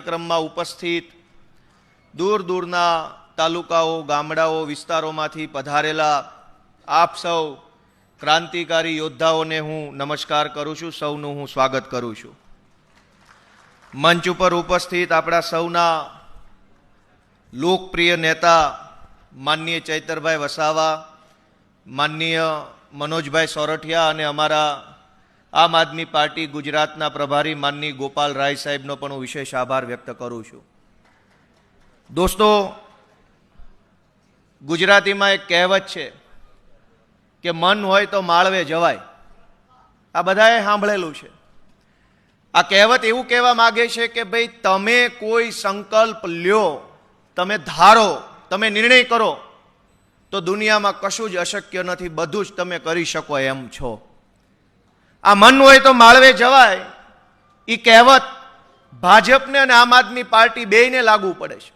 કાર્યક્રમમાં ઉપસ્થિત દૂર દૂરના તાલુકાઓ ગામડાઓ વિસ્તારોમાંથી પધારેલા આપ સૌ ક્રાંતિકારી યોદ્ધાઓને હું નમસ્કાર કરું છું, સૌનું હું સ્વાગત કરું છું। મંચ ઉપર ઉપસ્થિત આપણા સૌના લોકપ્રિય નેતા માનનીય ચૈતરભાઈ વસાવા, માનનીય મનોજભાઈ સોરઠિયા અને અમારા આમ આદમી પાર્ટી ગુજરાતના પ્રભારી માનની ગોપાલ રાય સાહેબનો પણ હું વિશેષ આભાર વ્યક્ત કરું છું। દોસ્તો, ગુજરાતીમાં એક કહેવત છે કે મન હોય તો માળવે જવાય। આ બધાએ સાંભળેલું છે। આ કહેવત એવું કહેવા માંગે છે કે ભાઈ તમે કોઈ સંકલ્પ લ્યો, તમે ધારો, તમે નિર્ણય કરો તો દુનિયામાં કશું જ અશક્ય નથી, બધું જ તમે કરી શકો એમ છો। આ મન હોય તો માળવે જવાય એ કહેવત ભાજપને અને આમ આદમી પાર્ટી બેયને લાગુ પડે છે।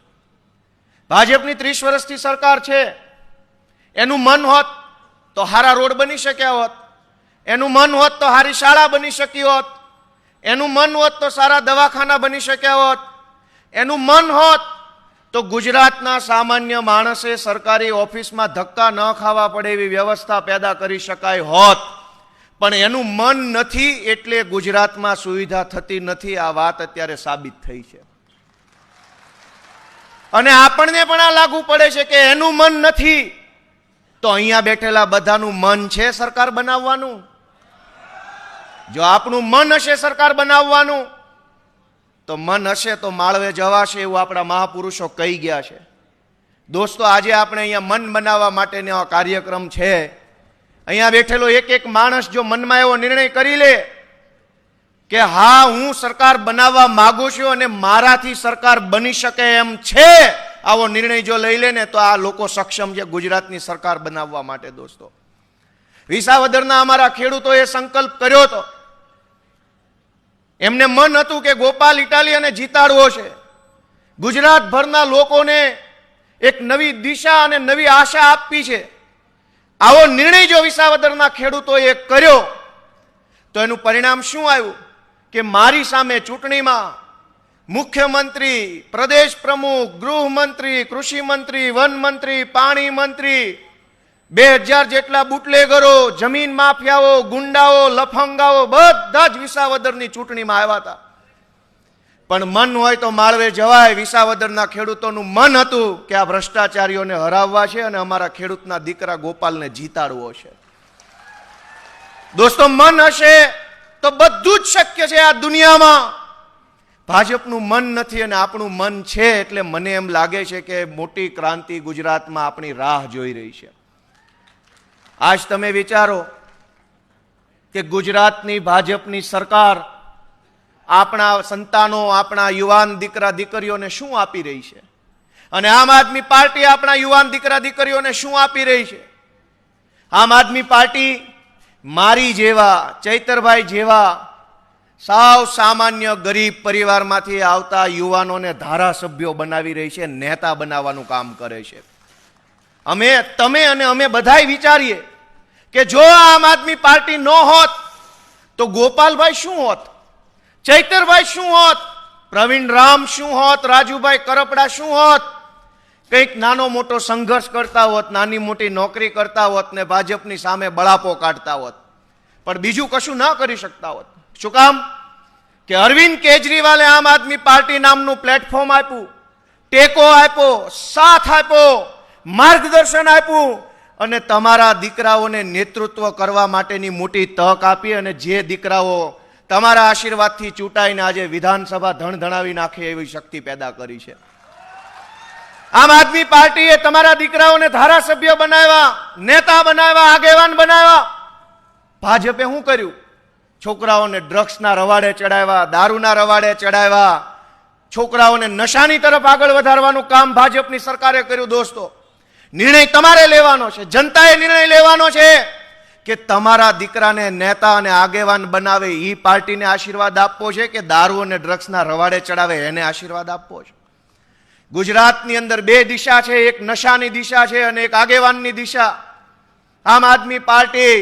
ભાજપની 30 વર્ષથી સરકાર છે, એનું મન હોત તો સારા રોડ બની શક્યા હોત, એનું મન હોત તો સારી શાળા બની શકી હોત, એનું મન હોત તો સારા દવાખાના બની શક્યા હોત, એનું મન હોત તો ગુજરાતના સામાન્ય માણસે સરકારી ઓફિસમાં ધક્કા ન ખાવા પડે એવી વ્યવસ્થા પેદા કરી શકાય હોત। પણ એનું મન નથી એટલે ગુજરાતમાં સુવિધા થતી નથી। આ વાત અત્યારે સાબિત થઈ છે અને આપણને પણ આ લાગુ પડે છે કે એનું મન નથી તો અહીંયા બેઠેલા બધાનું મન છે સરકાર બનાવવાનું? જો આપણું મન હશે સરકાર બનાવવાનું તો મન હશે તો માળવે જવાશે, એવું આપણા મહાપુરુષો કહી ગયા છે। દોસ્તો, આજે આપણે અહીંયા મન બનાવવા માટેનો આ કાર્યક્રમ છે। અહીંયા બેઠેલો એક એક માણસ જો મનમાં એવો નિર્ણય કરી લે કે હા, હું સરકાર બનાવવા માંગુ છું અને મારાથી સરકાર બની શકે એમ છે, આવો નિર્ણય જો લઈ લે ને તો આ લોકો સક્ષમ છે ગુજરાતની સરકાર બનાવવા માટે। દોસ્તો, વિસાવદરના અમારા ખેડૂતોએ સંકલ્પ કર્યો હતો, એમને મન હતું કે ગોપાલ ઇટાલિયાને જીતાડવો છે, ગુજરાતભરના લોકોને એક નવી દિશા અને નવી આશા આપવી છે। આવો નિર્ણય જો વિસાવદરના ખેડૂતોએ કર્યો તો એનું પરિણામ શું આવ્યું કે મારી સામે ચૂંટણીમાં મુખ્યમંત્રી, પ્રદેશ પ્રમુખ, ગૃહમંત્રી, કૃષિ મંત્રી, વન મંત્રી, પાણી મંત્રી, 2000 જેટલા બુટલેગરો, જમીન માફિયાઓ, ગુંડાઓ, લફંગાઓ બધા જ વિસાવદરની ચૂંટણીમાં આવ્યા હતા। પણ મન હોય તો માળવે જવાય। વિસાવદરના ખેડૂતોનું મન હતું કે આ ભ્રષ્ટાચારીઓને હરાવવા છે અને અમારા ખેડૂતના દીકરા ગોપાલને જીતાડવો છે। દોસ્તો, મન હશે તો બધું જ શક્ય છે આ દુનિયામાં। ભાજપનું મન નથી અને આપણું મન છે, એટલે મને એમ લાગે છે કે મોટી ક્રાંતિ ગુજરાતમાં આપણી રાહ જોઈ રહી છે। આજ તમે વિચારો કે ગુજરાતની ભાજપની સરકાર આપણા સંતાનો, આપણા યુવાન દીકરા દીકરીઓને શું આપી રહી છે અને આમ આદમી પાર્ટી આપણા યુવાન દીકરા દીકરીઓને શું આપી રહી છે? આમ આદમી પાર્ટી મારી જેવા, ચૈતરભાઈ જેવા સાવ સામાન્ય ગરીબ પરિવારમાંથી આવતા યુવાનોને ધારાસભ્યો બનાવી રહી છે, નેતા બનાવવાનું કામ કરે છે। તમે અને અમે બધાય વિચારીએ કે જો આમ આદમી પાર્ટી ન હોત તો ગોપાલભાઈ શું હોત, ચૈતરભાઈ શું હોત, પ્રવીણ રામ શું હોત, રાજુભાઈ કરપડા શું હોત? કંઈક નાનો મોટો સંઘર્ષ કરતા હોત, નાની મોટી નોકરી કરતા હોત ને ભાજપની સામે બળાપો કાઢતા હોત, પણ બીજું કશું ના કરી શકતા હોત। શું કામ? કે અરવિંદ કેજરીવાલે આમ આદમી પાર્ટી નામનું પ્લેટફોર્મ આપ્યું, ટેકો આપ્યો, સાથ આપ્યો, માર્ગદર્શન આપ્યું અને તમારા દીકરાઓને નેતૃત્વ કરવા માટેની મોટી તક આપી અને જે દીકરાઓ તમારા આશીર્વાદથી ચૂંટાઈને આજે વિધાનસભા ધણધણાવી નાખે એવી શક્તિ પેદા કરી છે। આમ આદમી પાર્ટીએ તમારા દીકરાઓને ધારાસભ્ય બનાવ્યા, નેતા બનાવ્યા, આગેવાન બનાવ્યા। ભાજપે શું કર્યું? છોકરાઓને ડ્રગ્સના રવાડે ચડાવ્યા, દારૂના રવાડે ચડાવ્યા, છોકરાઓને નશાની તરફ આગળ વધારવાનું કામ ભાજપની સરકારે કર્યું। દોસ્તો, નિર્ણય તમારે લેવાનો છે, જનતાએ નિર્ણય લેવાનો છે કે તમારા દીકરાને નેતા અને આગેવાન બનાવે એ પાર્ટીને આશીર્વાદ આપવો છે કે દારૂ અને ડ્રગ્સના રવાડે ચડાવે એને આશીર્વાદ આપવો છે? ગુજરાતની અંદર બે દિશા છે, એક નશાની દિશા છે અને એક આગેવાનની દિશા। આમ આદમી પાર્ટી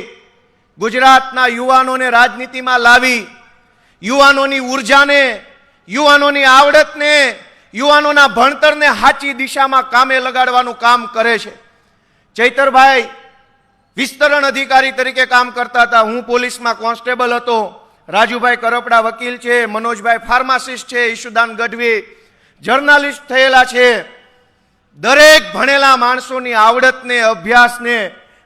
ગુજરાતના યુવાનોને રાજનીતિમાં લાવી યુવાનોની ઉર્જાને યુવાનોની આવડતને, યુવાનોના ભણતરને સાચી દિશામાં કામે લગાડવાનું કામ કરે છે. ચૈતરભાઈ વિસ્તરણ અધિકારી તરીકે કામ કરતા હતા, હું પોલીસમાં કોન્સ્ટેબલ હતો. રાજુભાઈ કરપડા વકીલ છે, મનોજભાઈ ફાર્માસિસ્ટ છે, ઈશુદાન ગઢવી જર્નાલિસ્ટ થયેલા છે. દરેક ભણેલા માણસોની આવડતને, અભ્યાસને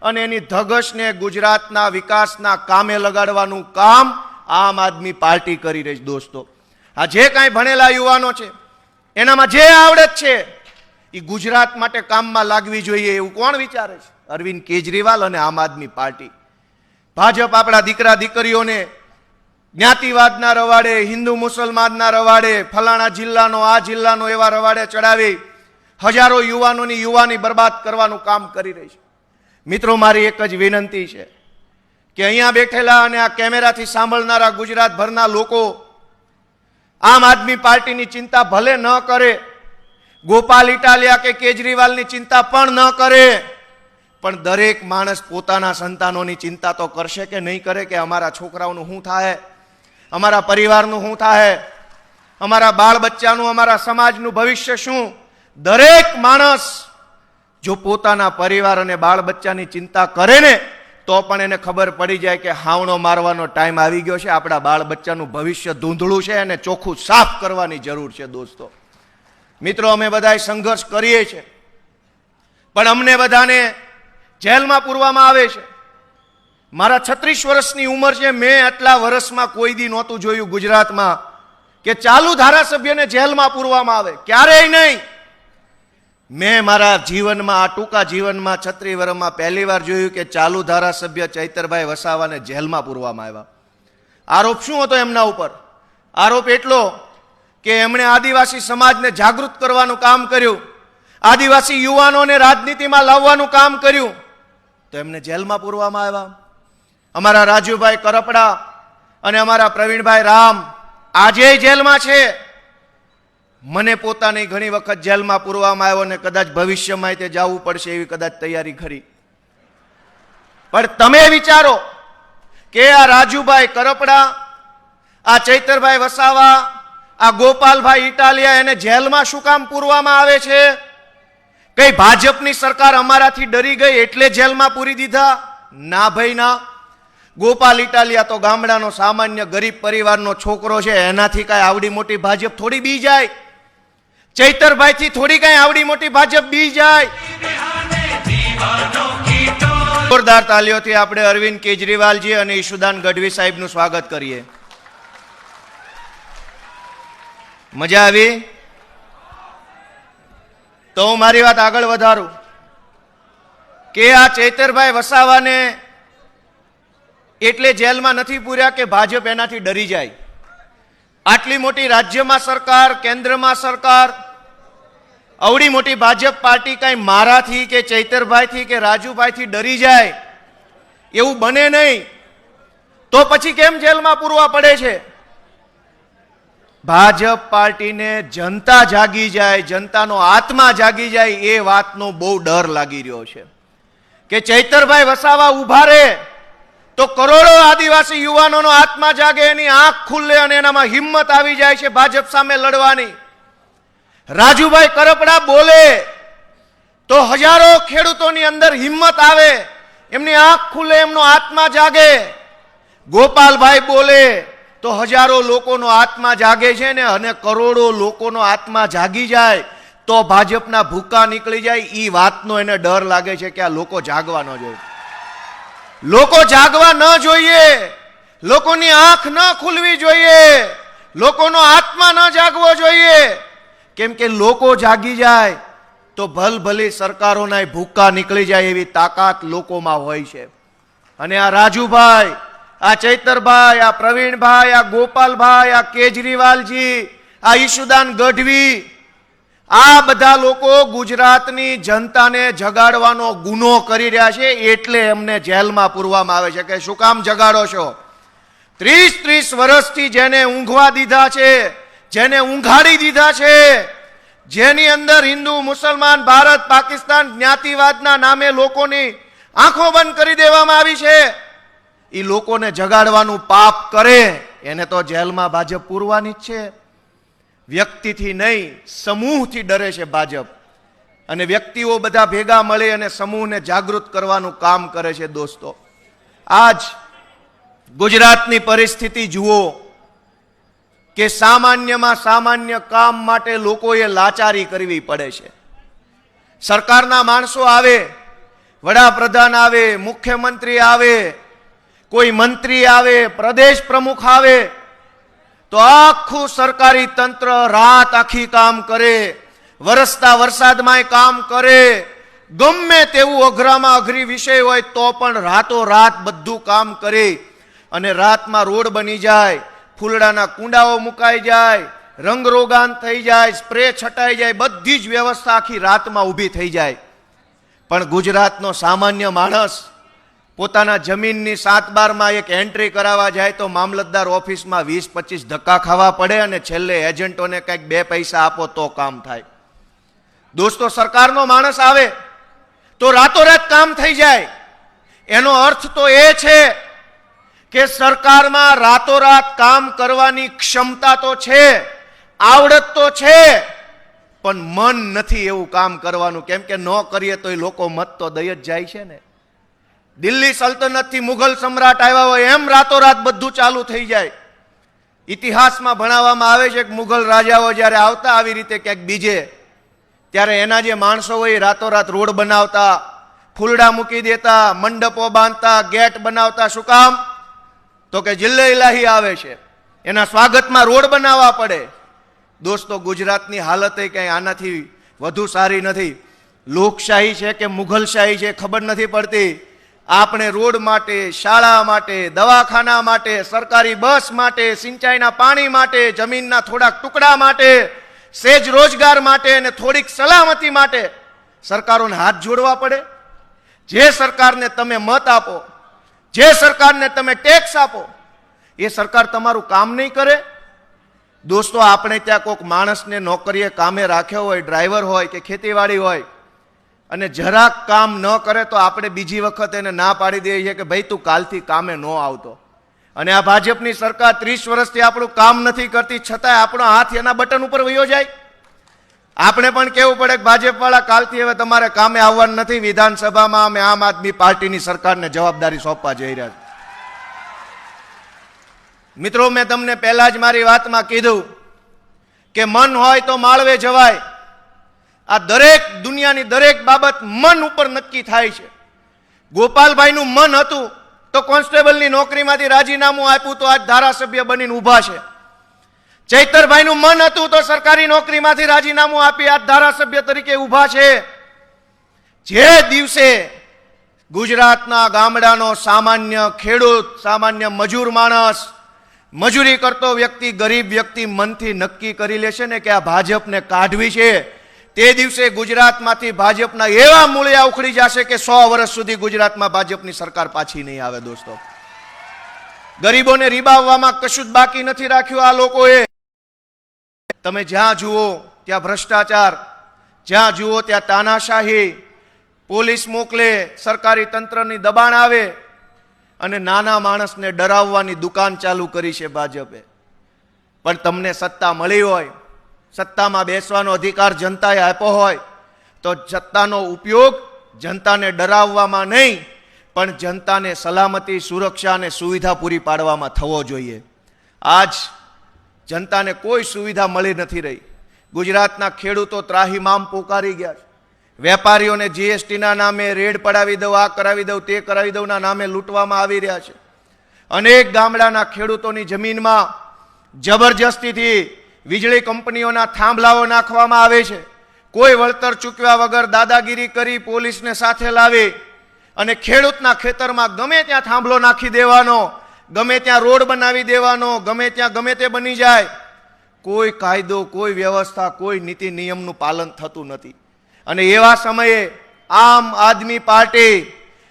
અને એની ધગશને ગુજરાતના વિકાસના કામે લગાડવાનું કામ આમ આદમી પાર્ટી કરી રહી છે. દોસ્તો, આ જે કાંઈ ભણેલા યુવાનો છે, એનામાં જે આવડત છે એ ગુજરાત માટે કામમાં લાગવી જોઈએ એવું કોણ વિચારે છે? અરવિંદ કેજરીવાલ અને આમ આદમી પાર્ટી. ભાજપ આપણા દીકરા દીકરીઓને જ્ઞાતિવાદના રવાડે, હિન્દુ મુસલમાનના રવાડે, ફલાણા જિલ્લાનો આ જિલ્લાનો એવા રવાડે ચડાવી હજારો યુવાનોની યુવાની બરબાદ કરવાનું કામ કરી રહી છે. મિત્રો, મારી એક જ વિનંતી છે કે અહીંયા બેઠેલા અને આ કેમેરાથી સાંભળનારા ગુજરાતભરના લોકો આમ આદમી પાર્ટીની ચિંતા ભલે ન કરે, ગોપાલ ઇટાલિયા કે કેજરીવાલની ચિંતા પણ ન કરે, પણ દરેક માણસ પોતાના સંતાનોની ચિંતા તો કરશે કે નહીં કરે કે અમારા છોકરાઓનું શું થાય, અમારા પરિવારનું શું થાય, અમારા બાળ બચ્ચાનું, અમારા સમાજનું ભવિષ્ય શું? દરેક માણસ જો પોતાના પરિવાર અને બાળ બચ્ચાની ચિંતા કરે ને તો પણ એને ખબર પડી જાય કે હાવણો મારવાનો ટાઈમ આવી ગયો છે, આપણા બાળ બચ્ચાનું ભવિષ્ય ધૂંધળું છે અને ચોખ્ખું સાફ કરવાની જરૂર છે. દોસ્તો મિત્રો, અમે બધાય સંઘર્ષ કરીએ છીએ, પણ અમને બધાને જેલમાં પૂરવામાં આવે છે. મારા 36 વર્ષની ઉંમર છે, મેં આટલા વર્ષમાં કોઈ દી નહોતું જોયું ગુજરાતમાં કે ચાલુ ધારાસભ્યને જેલમાં પૂરવામાં આવે. ક્યારેય નહીં. મેં મારા જીવનમાં, આ ટૂંકા જીવનમાં 36 વર્ષમાં પહેલી વાર જોયું કે ચાલુ ધારાસભ્ય ચૈતરભાઈ વસાવાને જેલમાં પૂરવામાં આવ્યા. આરોપ શું હતો એમના ઉપર? આરોપ એટલો કે એમણે આદિવાસી સમાજને જાગૃત કરવાનું કામ કર્યું, આદિવાસી યુવાનોને રાજનીતિમાં લાવવાનું કામ કર્યું, તો એમને જેલમાં પૂરવામાં આવ્યા. અમારા રાજુભાઈ કરપડા અને અમારા પ્રવીણભાઈ રામ આજે જેલમાં છે. મને પોતાની ઘણી વખત જેલમાં પૂરવામાં આવ્યો અને કદાચ ભવિષ્યમાં તે જવું પડશે એવી કદાચ તૈયારી ખરી. પણ તમે વિચારો કે આ રાજુભાઈ કરપડા, આ ચૈતરભાઈ વસાવા, આ ગોપાલભાઈ ઇટાલિયા, એને જેલમાં શું કામ પૂરવામાં આવે છે? કઈ ભાજપની સરકાર અમારાથી ડરી ગઈ એટલે જેલમાં પૂરી દીધા? ના ભાઈ ના. ગોપાલ ઇટાલિયા તો ગામડાનો સામાન્ય ગરીબ પરિવારનો છોકરો છે, એનાથી કઈ આવડી મોટી ભાજપ થોડી બી જાય? ચૈતરભાઈ થી થોડી કઈ આવડી મોટી ભાજપ બી જાય? જોરદાર તાલીઓથી આપણે અરવિંદ કેજરીવાલજી અને ઈશુદાન ગઢવી સાહેબનું સ્વાગત કરીએ. મજા આવી? તો હું મારી વાત આગળ વધારું કે આ ચૈતરભાઈ વસાવાને એટલે જેલમાં નથી પૂર્યા કે ભાજપ એનાથી ડરી જાય. આટલી મોટી રાજ્યમાં સરકાર, કેન્દ્રમાં સરકાર, અવડી મોટી ભાજપ પાર્ટી કઈ મારાથી કે ચૈતરભાઈથી કે રાજુભાઈથી ડરી જાય એવું બને નહીં. તો પછી કેમ જેલમાં પૂરવા પડે છે? ભાજપ પાર્ટીને જનતા જાગી જાય, જનતાનો આત્મા જાગી જાય એ વાતનો બહુ ડર લાગી રહ્યો છે કે ચૈતરભાઈ વસાવા ઉભા રહે તો કરોડો આદિવાસી યુવાનોનો આત્મા જાગે, એની આંખ ખુલ્લે અને એનામાં હિંમત આવી જાય છે ભાજપ સામે લડવાની. રાજુભાઈ કરપડા બોલે તો હજારો ખેડૂતોની અંદર હિંમત આવે, એમની આંખ ખુલ્લે, એમનો આત્મા જાગે. ગોપાલભાઈ બોલે તો હજારો લોકોનો આત્મા જાગે છે ને, અને કરોડો લોકોનો આત્મા જાગી જાય તો ભાજપના ભૂકા નીકળી જાય. એ વાતનો એને ડર લાગે છે કે આ લોકો જાગવા ન જોઈએ, લોકો જાગવા ન જોઈએ, લોકોની આંખ ન ખુલવી જોઈએ, લોકોનો આત્મા ન જાગવો જોઈએ. કેમ કે લોકો જાગી જાય તો ભલભલી સરકારોના ભૂકા નીકળી જાય એવી તાકાત લોકોમાં હોય છે. અને આ રાજુભાઈ, આ ચૈતરભાઈ, આ પ્રવીણભાઈ, આ ગોપાલભાઈ, આ કેજરીવાલજી, આ ઈશુદાન ગઢવી, આ બધા લોકો ગુજરાતની જનતાને જગાડવાનો ગુનો કરી રહ્યા છે એટલે એમને જેલમાં પૂરવામાં આવે છે. કે શું કામ જગાડો છો? 30 વર્ષથી જેને ઊંઘવા દીધા છે, જેને ઊંઘાડી દીધા છે, જેની અંદર હિન્દુ, મુસલમાન, ભારત, પાકિસ્તાન જ્ઞાતિવાદના નામે લોકોની આંખો બંધ કરી દેવામાં આવી છે, એ લોકોને જગાડવાનું પાપ કરે એને તો જેલમાં ભાજપ પૂરવાની જ છે. વ્યક્તિથી નહીં, સમૂહથી ડરે છે ભાજપ. અને વ્યક્તિઓ બધા ભેગા મળી અને સમૂહને જાગૃત કરવાનું કામ કરે છે. દોસ્તો, આજ ગુજરાતની પરિસ્થિતિ જુઓ કે સામાન્યમાં સામાન્ય કામ માટે લોકોએ લાચારી કરવી પડે છે. સરકારના માણસો આવે, વડાપ્રધાન આવે, મુખ્યમંત્રી આવે, કોઈ મંત્રી આવે, પ્રદેશ પ્રમુખ આવે, તો આખું સરકારી તંત્ર રાત આખી કામ કરે, વરસતા વરસાદમાંય કામ કરે, ગમે તેવું અઘરામાં અઘરી વિષય હોય તો પણ રાતોરાત બધું કામ કરે. અને રાતમાં રોડ બની જાય, ફૂલડાના કુંડાઓ મુકાઈ જાય, રંગરોગાન થઈ જાય, સ્પ્રે છટાઈ જાય, બધી જ વ્યવસ્થા આખી રાતમાં ઊભી થઈ જાય. પણ ગુજરાતનો સામાન્ય માણસ પોતાના જમીનની 7/12માં એક એન્ટ્રી કરાવવા જાય તો મામલતદાર ઓફિસમાં 20-25 ધક્કા ખાવા પડે અને છેલ્લે એજન્ટોને કંઈક 2 પૈસા આપો તો કામ થાય. દોસ્તો, સરકારનો માણસ આવે તો રાતોરાત કામ થઈ જાય. એનો અર્થ તો એ છે કે સરકારમાં રાતોરાત કામ કરવાની ક્ષમતા તો છે, આવડત તો છે, પણ મન નથી એવું કામ કરવાનું. કેમ કે ન કરીએ તો એ લોકો મત તો દઈ જ જાય છે ને. દિલ્હી સલ્તનતથી મુઘલ સમ્રાટ આવ્યા હોય એમ રાતોરાત બધું ચાલુ થઈ જાય. ઇતિહાસમાં ભણાવવામાં આવે છે કે મુઘલ રાજાઓ જ્યારે આવતા આવી રીતે ક્યાંક બીજે, ત્યારે એના જે માણસો હોય રાતોરાત રોડ બનાવતા, ફૂલડા મૂકી દેતા, મંડપો બાંધતા, ગેટ બનાવતા. શું કામ? તો કે જિલ્લે ઇલાહી આવે છે, એના સ્વાગતમાં રોડ બનાવવા પડે. દોસ્તો, ગુજરાતની હાલત કંઈ આનાથી વધુ સારી નથી. લોકશાહી છે કે મુઘલશાહી છે ખબર નથી પડતી. આપણે રોડ માટે, શાળા માટે, દવાખાના માટે, સરકારી બસ માટે, સિંચાઈના પાણી માટે, જમીનના થોડાક ટુકડા માટે, સેજ રોજગાર માટે અને થોડીક સલામતી માટે સરકારોને હાથ જોડવા પડે. જે સરકારને તમે મત આપો, જે સરકારને તમે ટેક્સ આપો, એ સરકાર તમારું કામ નહીં કરે. દોસ્તો, આપણે ત્યાં કોઈક માણસને નોકરીએ કામે રાખ્યો હોય, ડ્રાઈવર હોય કે ખેતીવાડી હોય, અને જરાક કામ ન કરે તો આપણે બીજી વખત એને ના પાડી દઈએ છીએ કે ભાઈ તું કાલથી કામે ન આવતો. અને આ ભાજપની સરકાર 30 વર્ષથી આપણું કામ નથી કરતી, છતાંય આપણો હાથ એના બટન ઉપર વયો જાય. આપણે પણ કહેવું પડે કે ભાજપ વાળા કાલથી હવે તમારે કામે આવવાનું નથી. વિધાનસભામાં અમે આમ આદમી પાર્ટીની સરકારને જવાબદારી સોંપવા જઈ રહ્યા છીએ. મિત્રો, મેં તમને પહેલા જ મારી વાતમાં કીધું કે મન હોય તો માળવે જવાય. આ દરેક દુનિયાની દરેક બાબત મન ઉપર નક્કી થાય છે. ગોપાલભાઈનું મન હતું તો કોન્સ્ટેબલની નોકરીમાંથી રાજીનામું આપ્યું તો આજ ધારાસભ્ય બનીને ઊભા છે. ચૈતરભાઈનું મન હતું તો સરકારી નોકરીમાંથી રાજીનામું આપી આજ ધારાસભ્ય તરીકે ઊભા છે. જે દિવસે ગુજરાતના ગામડાનો સામાન્ય ખેડૂત, સામાન્ય મજૂર માણસ, મજૂરી કરતો વ્યક્તિ, ગરીબ વ્યક્તિ મનથી નક્કી કરી લેશે ને કે આ ભાજપને કાઢવી છે, તે દિવસે ગુજરાતમાંથી ભાજપના એવા મૂળિયા ઉખડી જશે કે 100 વર્ષ સુધી ગુજરાતમાં ભાજપની સરકાર પાછી નહીં આવે. દોસ્તો, ગરીબોને રીબાવવામાં કશું જ બાકી નથી રાખ્યું આ લોકોએ. તમે જ્યાં જુઓ ત્યાં ભ્રષ્ટાચાર, જ્યાં જુઓ ત્યાં તાનાશાહી, પોલીસ મોકલે, સરકારી તંત્રની દબાણ આવે અને નાના માણસને ડરાવવાની દુકાન ચાલુ કરી છે ભાજપે. પણ તમને સત્તા મળી હોય, સત્તામાં બેસવાનો અધિકાર જનતાએ આપ્યો હોય તો સત્તાનો ઉપયોગ જનતાને ડરાવવામાં નહીં, પણ જનતાને સલામતી, સુરક્ષા અને સુવિધા પૂરી પાડવામાં થવો જોઈએ. આજ જનતાને કોઈ સુવિધા મળી નથી રહી. ગુજરાતના ખેડૂતો ત્રાહિમામ પોકારી ગયા છે. વેપારીઓને જીએસટીના નામે રેડ પડાવી દઉં, આ કરાવી દઉં, તે કરાવી દઉંના નામે લૂંટવામાં આવી રહ્યા છે. અનેક ગામડાના ખેડૂતોની જમીનમાં જબરજસ્તીથી વીજળી કંપનીઓના થાંભલાઓ નાખવામાં આવે છે. કોઈ વળતર ચૂકવ્યા વગર દાદાગીરી કરી પોલીસને સાથે લાવી અને ખેડૂતના ખેતરમાં ગમે ત્યાં થાંભલો નાખી દેવાનો, ગમે ત્યાં રોડ બનાવી દેવાનો, ગમે ત્યાં ગમે તે બની જાય. કોઈ કાયદો, કોઈ વ્યવસ્થા, કોઈ નીતિ નિયમનું પાલન થતું નથી. અને એવા સમયે આમ આદમી પાર્ટી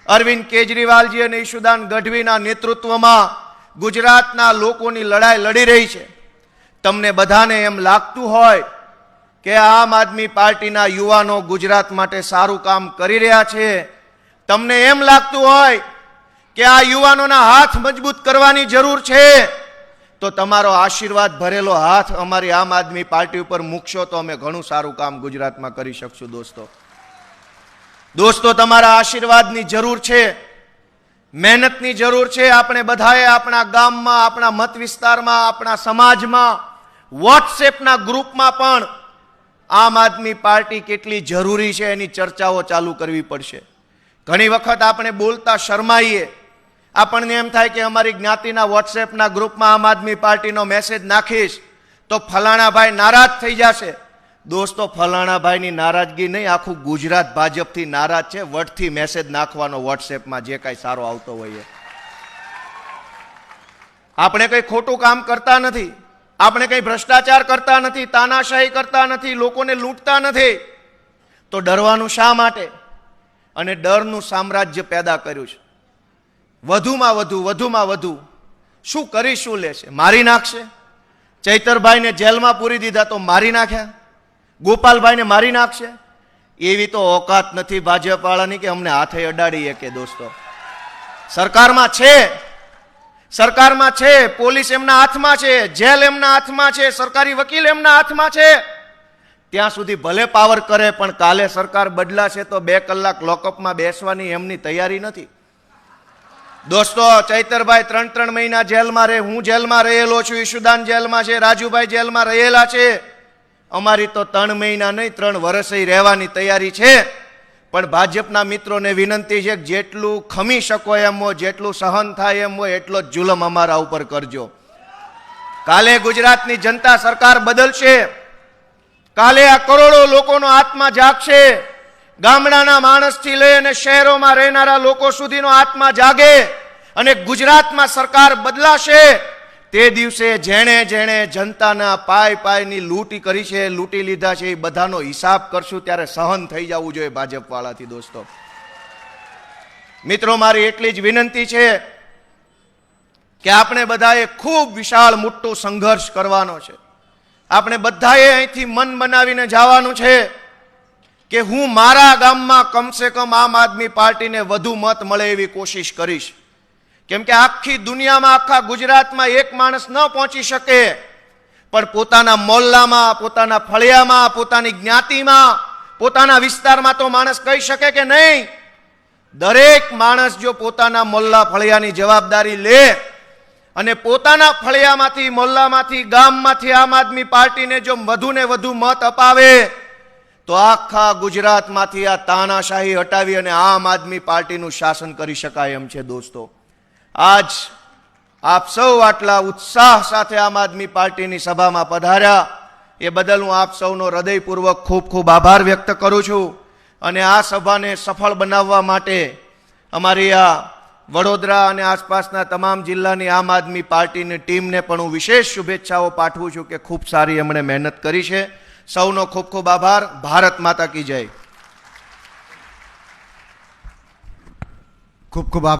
અરવિંદ કેજરીવાલજી અને ઈશુદાન ગઢવીના નેતૃત્વમાં ગુજરાતના લોકોની લડાઈ લડી રહી છે. તમને બધાને એમ લાગતું હોય કે આમ આદમી પાર્ટીના યુવાનો ગુજરાત માટે સારું કામ કરી રહ્યા છે, તમને એમ લાગતું હોય કે આ યુવાનોના હાથ મજબૂત કરવાની જરૂર છે, તો તમારો આશીર્વાદ ભરેલો હાથ અમારી આમ આદમી પાર્ટી ઉપર મૂકશો તો અમે ઘણું સારું કામ ગુજરાતમાં કરી શકશું. દોસ્તો તમારા આશીર્વાદની જરૂર છે, મહેનતની જરૂર છે. આપણે બધાએ આપણા ગામમાં, આપણા મત વિસ્તારમાં, આપણા સમાજમાં, વોટ્સએપના ગ્રુપમાં પણ આમ આદમી પાર્ટી કેટલી જરૂરી છે એની ચર્ચાઓ ચાલુ કરવી પડશે. ઘણી વખત આપણે બોલતા શરમાઈએ. આપણને એમ થાય કે અમારી જ્ઞાતિના વોટ્સએપના ગ્રુપમાં આમ આદમી પાર્ટીનો મેસેજ નાખીશ તો ફલાણા ભાઈ નારાજ થઈ જશે. દોસ્તો, ફલાણા ભાઈની નારાજગી નહીં, આખું ગુજરાત ભાજપથી નારાજ છે. વટથી મેસેજ નાખવાનો વોટ્સએપમાં જે કાંઈ સારો આવતો હોય. આપણે કંઈ ખોટું કામ કરતા નથી, આપણે કંઈ ભ્રષ્ટાચાર કરતા નથી, તાનાશાહી કરતા નથી, લોકોને લૂંટતા નથી. તો ડરવાનું શા માટે? અને ડરનું સામ્રાજ્ય પેદા કર્યું છે. વધુમાં વધુ શું કરી શું લેશે? મારી નાખશે. ચૈતરભાઈને જેલમાં પૂરી દીધા તો મારી નાખ્યા. ગોપાલભાઈને મારી નાખશે. એવી તો ઓકાત નથી ભાજપ વાળાની કે અમને હાથે અડાડીએ. કે દોસ્તો, સરકારમાં છે, પોલીસ એમના હાથમાં છે, જેલ એમના હાથમાં છે, સરકારી વકીલ એમના હાથમાં છે. ત્યાં સુધી ભલે પાવર કરે, પણ કાલે સરકાર બદલાશે તો 2 કલાક લોકઅપમાં બેસવાની એમની તૈયારી નથી. દોસ્તો, ચૈતરભાઈ 3 મહિના જેલમાં રહે, હું જેલમાં રહેલો છું, ઈશુદાન જેલમાં છે, રાજુભાઈ જેલમાં રહેલા છે. અમારી તો 3 મહિના નહીં 3 વર્ષે રહેવાની તૈયારી છે. પણ ભાજપના મિત્રોને વિનંતી છે કે જેટલું ખમી શકો એમ હોય, જેટલું સહન થાય એમ હોય એટલો જ જુલમ અમારા ઉપર કરજો. કાલે ગુજરાતની જનતા સરકાર બદલશે. કાલે આ કરોડો લોકોનો આત્મા જાગશે. ગામડાના માણસથી લઈ અને શહેરોમાં રહેનારા લોકો સુધીનો આત્મા જાગે અને ગુજરાતમાં સરકાર બદલાશે. તે દિવસે જેણે જેણે જનતાના પાયની લૂંટી કરી છે, લૂંટી લીધા છે, એ બધાનો હિસાબ કરશું. ત્યારે સહન થઈ જવું જોઈએ ભાજપ વાળાથી. દોસ્તો મિત્રો, મારી એટલી જ વિનંતી છે કે આપણે બધાએ ખૂબ વિશાળ મોટો સંઘર્ષ કરવાનો છે. આપણે બધાએ અહીંથી મન બનાવીને જવાનું છે કે હું મારા ગામમાં કમસે કમ આમ આદમી પાર્ટીને વધુ મત મળે એવી કોશિશ કરીશ. કેમ કે આખી દુનિયામાં, આખા ગુજરાતમાં એક માણસ ન પહોંચી શકે, પણ પોતાના મોહલ્લામાં, પોતાના ફળિયામાં, પોતાની જ્ઞાતિમાં, પોતાના વિસ્તારમાં તો માણસ કહી શકે કે નહીં. દરેક માણસ જો પોતાના મોહલ્લા ફળિયાની જવાબદારી લે અને પોતાના ફળિયામાંથી, મોહલ્લામાંથી, ગામમાંથી આમ આદમી પાર્ટીને જો વધુને વધુ મત અપાવે તો આખા ગુજરાતમાંથી આ તાનાશાહી હટાવી અને આમ આદમી પાર્ટીનું શાસન કરી શકાય એમ છે. દોસ્તો, આજ આપ સૌ આટલા ઉત્સાહ સાથે આમ આદમી પાર્ટીની સભામાં પધાર્યા એ બદલ હું આપ સૌનો હૃદયપૂર્વક ખૂબ ખૂબ આભાર વ્યક્ત કરું છું. અને આ સભાને સફળ બનાવવા માટે અમારી આ વડોદરા અને આસપાસના તમામ જિલ્લાની આમ આદમી પાર્ટીની ટીમને પણ હું વિશેષ શુભેચ્છાઓ પાઠવું છું કે ખૂબ સારી એમણે મહેનત કરી છે. સૌનો ખૂબ ખૂબ આભાર. ભારત માતા કી જય. ખૂબ ખૂબ આભાર.